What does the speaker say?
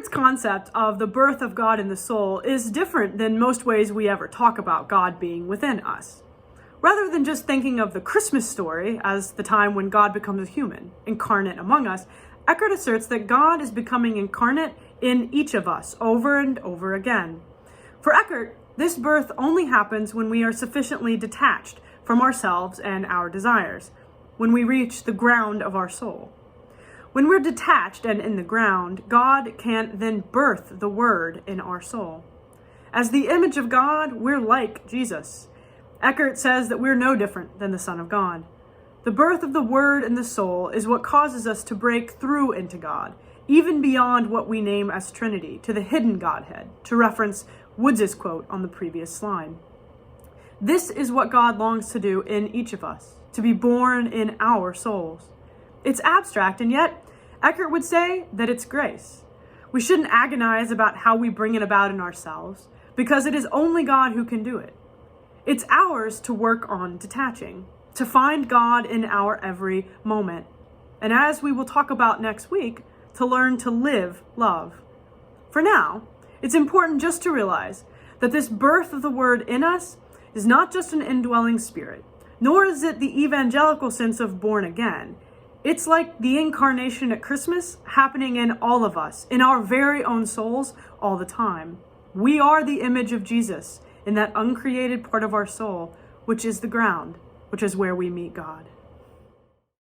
Eckart's concept of the birth of God in the soul is different than most ways we ever talk about God being within us. Rather than just thinking of the Christmas story as the time when God becomes a human, incarnate among us, Eckhart asserts that God is becoming incarnate in each of us over and over again. For Eckhart, this birth only happens when we are sufficiently detached from ourselves and our desires, when we reach the ground of our soul. When we're detached and in the ground, God can then birth the Word in our soul. As the image of God, we're like Jesus. Eckhart says that we're no different than the Son of God. The birth of the Word in the soul is what causes us to break through into God, even beyond what we name as Trinity, to the hidden Godhead, to reference Woods' quote on the previous slide. This is what God longs to do in each of us, to be born in our souls. It's abstract, and yet Eckhart would say that it's grace. We shouldn't agonize about how we bring it about in ourselves, because it is only God who can do it. It's ours to work on detaching, to find God in our every moment, and as we will talk about next week, to learn to live love. For now, it's important just to realize that this birth of the Word in us is not just an indwelling spirit, nor is it the evangelical sense of born again. It's like the incarnation at Christmas happening in all of us, in our very own souls, all the time. We are the image of Jesus in that uncreated part of our soul, which is the ground, which is where we meet God.